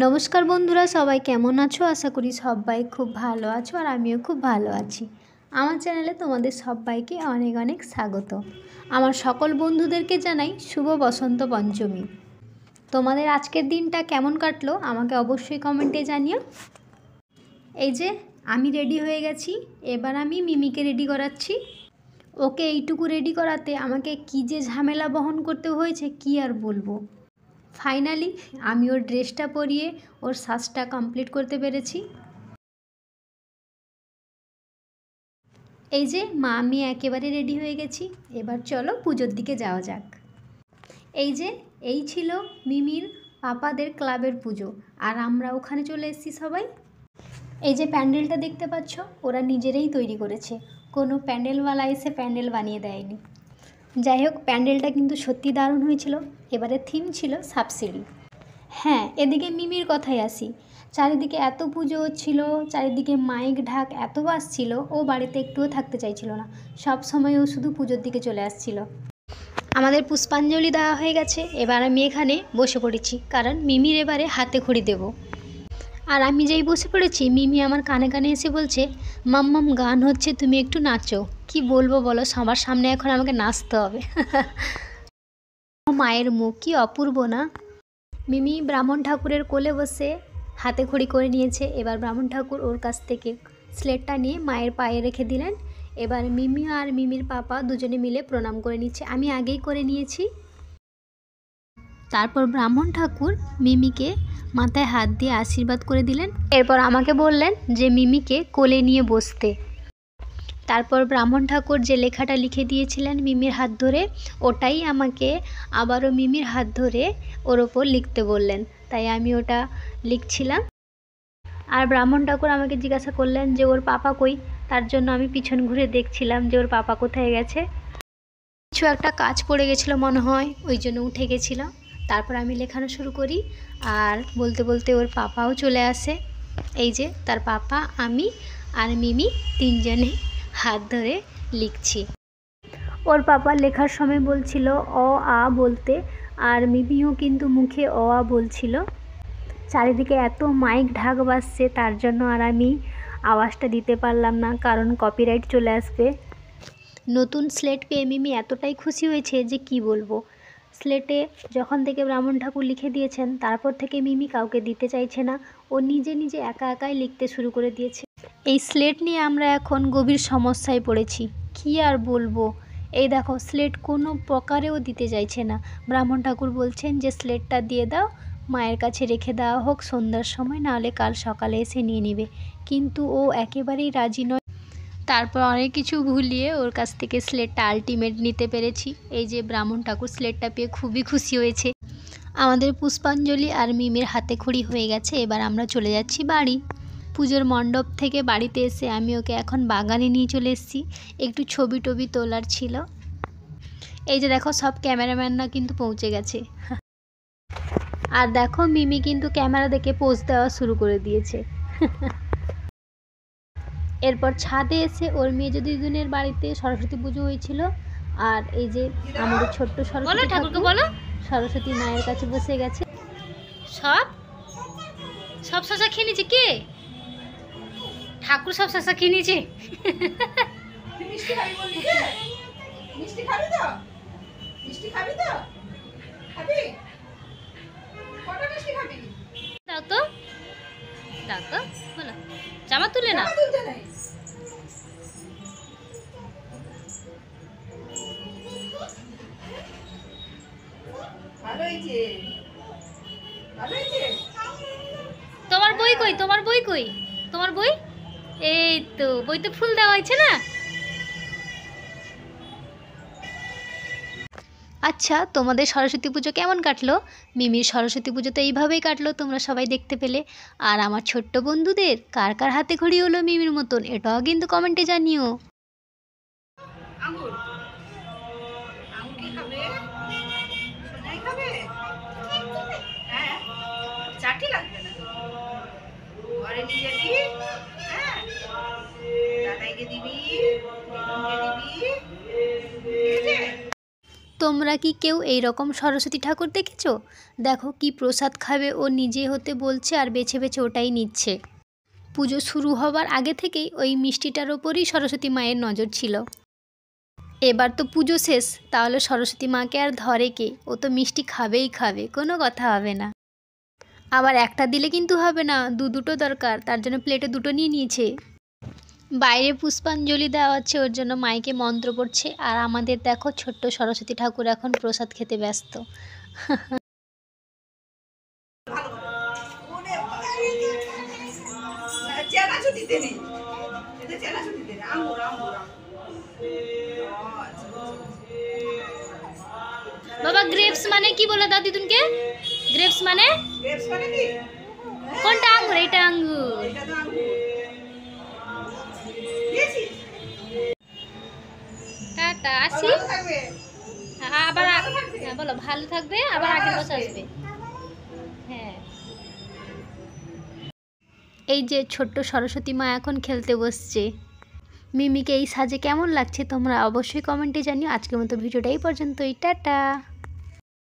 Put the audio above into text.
নমস্কার বন্ধুরা, সবাই কেমন আছো? আশা করি সবাই খুব ভালো আছো আর আমিও খুব ভালো আছি। আমার চ্যানেলে তোমাদের সবাইকে অনেক অনেক স্বাগত। আমার সকল বন্ধুদেরকে জানাই শুভ বসন্ত পঞ্চমী। তোমাদের আজকের দিনটা কেমন কাটলো আমাকে অবশ্যই কমেন্টে জানিও। এই যে আমি রেডি হয়ে গেছি, এবার আমি মিমিকে রেডি করাচ্ছি। ওকে এইটুকু রেডি করাতে আমাকে কী যে ঝামেলা বহন করতে হয়েছে কি আর বলবো। ফাইনালি আমি ওর ড্রেসটা পরিয়ে ওর সাজটা কমপ্লিট করতে পেরেছি। এই যে মা আমি একেবারে রেডি হয়ে গেছি, এবার চলো পুজোর দিকে যাওয়া যাক। এই ছিল মিমির পাপাদের ক্লাবের পুজো, আর আমরা ওখানে চলে এসেছি সবাই। এই যে প্যান্ডেলটা দেখতে পাচ্ছ, ওরা নিজেরাই তৈরি করেছে, কোনো প্যান্ডেলওয়ালা এসে প্যান্ডেল বানিয়ে দেয়নি। যাই হোক, প্যান্ডেলটা কিন্তু সত্যি দারুণ হয়েছিল। এবারে থিম ছিল সাবসিডি। হ্যাঁ, এদিকে মিমির কথায় আসি। চারিদিকে এত পুজো হচ্ছিল, চারিদিকে মাইক ঢাক এত বাজছিল, ও বাড়িতে একটুও থাকতে চাইছিল না। সব সময় ও শুধু পুজোর দিকে চলে আসছিল। আমাদের পুষ্পাঞ্জলি দেওয়া হয়ে গেছে, এবার আমি এখানে বসে পড়েছি, কারণ মিমির এবারে হাতে খড়ি দেব। আর আমি যেই বসে পড়েছি, মিমি আমার কানে কানে এসে বলছে, মাম্মাম গান হচ্ছে, তুমি একটু নাচো। কি বলবো বলো, সবার সামনে এখন আমাকে নাচতে হবে। মায়ের মুখ কি অপূর্ব না। মিমি ব্রাহ্মণ ঠাকুরের কোলে বসে হাতে খড়ি করে নিয়েছে। এবার ব্রাহ্মণ ঠাকুর ওর কাছ থেকে স্লেটটা নিয়ে মায়ের পায়ে রেখে দিলেন। এবার মিমি আর মিমির পাপা দুজনে মিলে প্রণাম করে নিচ্ছে। আমি আগেই করে নিয়েছি। তারপর ব্রাহ্মণ ঠাকুর মিমিকে মাথায় হাত দিয়ে আশীর্বাদ করে দিলেন। এরপর আমাকে বললেন যে মিমিকে কোলে নিয়ে বসতে। তারপর ব্রাহ্মণ ঠাকুর যে লেখাটা লিখে দিয়েছিলেন মিমির হাত ধরে, ওটাই আমাকে আবারও মিমির হাত ধরে ওর ওপর লিখতে বললেন। তাই আমি ওটা লিখছিলাম। আর ব্রাহ্মণ ঠাকুর আমাকে জিজ্ঞাসা করলেন যে ওর পাপা কই। তার জন্য আমি পিছন ঘুরে দেখছিলাম যে ওর পাপা কোথায় গেছে। কিছু একটা কাজ পড়ে গেছিলো মনে হয়, ওই জন্য উঠে গেছিলো। তারপর আমি লেখানো শুরু করি, আর বলতে বলতে ওর পাপাও চলে আসে। এই যে তার পাপা, আমি আর মিমি তিনজনে হাত ধরে লিখছি। ওর পাপা লেখার সময় বলছিল অ আ বলতে, আর মিমিও কিন্তু মুখে অ আ বলছিল। চারিদিকে এত মাইক ঢাক বাজছে, তার জন্য আর আমি আওয়াজটা দিতে পারলাম না, কারণ কপিরাইট চলে আসবে। নতুন স্লেট পেয়ে মিমি এতটাই খুশি হয়েছে যে কি বলবো। স্লেটে যখন থেকে ব্রাহ্মণ ঠাকুর লিখে দিয়েছেন, তারপর থেকে মিমি কাউকে দিতে চাইছে না। ও নিজে নিজে একা একাই লিখতে শুরু করে দিয়েছে। এই স্লেট নিয়ে আমরা এখন গভীর সমস্যায় পড়েছি, কি আর বলবো। এই দেখো, স্লেট কোনো প্রকারেও দিতে চাইছে না। ব্রাহ্মণ ঠাকুর বলছেন যে স্লেটটা দিয়ে দাও, মায়ের কাছে রেখে দেওয়া হোক সন্ধ্যার সময়, নাহলে কাল সকালে এসে নিয়ে নেবে। কিন্তু ও একেবারেই রাজি নয়। তারপর অনেক কিছু ভুলিয়ে ওর কাছ থেকে স্লেটটা আলটিমেট নিতে পেরেছি। এই যে ব্রাহ্মণ ঠাকুর স্লেটটা পেয়ে খুবই খুশি হয়েছে। আমাদের পুষ্পাঞ্জলি আর মিমির হাতে খড়ি হয়ে গেছে, এবার আমরা চলে যাচ্ছি বাড়ি। পুজোর মণ্ডপ থেকে বাড়িতে এসে আমি ওকে এখন বাগানে নিয়ে চলে এসেছি। একটু ছবি টবি তোলার ছিল। এই যে দেখো, সব ক্যামেরাম্যানরা কিন্তু পৌঁছে গেছে। আর দেখো, মিমি কিন্তু ক্যামেরা দেখে পোজ দেওয়া শুরু করে দিয়েছে। এরপর ছাদে এসে ওর মেয়ে দিদিদের বাড়িতে সরস্বতী পুজো হয়েছিল। আর এই যে আমাদের ছোট্ট সরস্বতী ঠাকুরকে বলো, সরস্বতী মায়ের কাছে বসে গেছে। সব সব শশা খেয়ে নিয়েছে কে? ঠাকুর সব শশা খেয়ে নিয়েছে। দাও তো, দাও তো, বলো। জামা তুলে না। তোমার বই কই? তোমার বই কই? তোমার বই? এই তো বইতে ফুল দেওয়া হয়েছে না। আচ্ছা, তোমাদের সরস্বতী পুজো কেমন কাটলো? মিমির সরস্বতী পুজো তো এইভাবেই কাটলো, তোমরা সবাই দেখতে পেলে। আর আমার ছোট্ট বন্ধুদের কার কার হাতে খড়ি হলো মিমির মতন, এটাও কিন্তু কমেন্টে জানিও। তোমরা কি কেউ এই রকম সরস্বতী ঠাকুর দেখেছো? দেখো কি প্রসাদ খাবে ও নিজে হতে বলছে আর বেছে বেছে ওটাই নিচ্ছে। পুজো শুরু হবার আগে থেকেই ওই মিষ্টিটার ওপরই সরস্বতী মায়ের নজর ছিল। এবার তো পুজো শেষ, তাহলে সরস্বতী মাকে আর ধরে কে? ও তো মিষ্টি খাবেই খাবে, কোনো কথা হবে না। আবার একটা দিলে কিন্তু হবে না, দুটো দরকার, তার জন্য প্লেটে দুটো নিয়ে নিয়েছে। বাইরে পুষ্পাঞ্জলি দেওয়া হচ্ছে, ওর জন্য মাইকে মন্ত্র পড়ছে। আর আমাদের দেখো ছোট্ট সরস্বতী ঠাকুর এখন প্রসাদ খেতে ব্যস্ত। বাবা গ্রেপস মানে কি বলে দাও দিদুনকে? গ্রেপস মানে কি? কোনটা আঙ্গুর? এটা আঙ্গুর। টাটা, আসি। আবার হ্যাঁ বলো, ভালো থাকবে, আবার আগের বছর আসবে। হ্যাঁ, এই যে ছোট্ট সরস্বতী মা এখন খেলতে বসছে। মিমিকে এই সাজে কেমন লাগছে তোমরা অবশ্যই কমেন্টে জানিও। আজকের মতো ভিডিওটা এই পর্যন্তই, টাটা।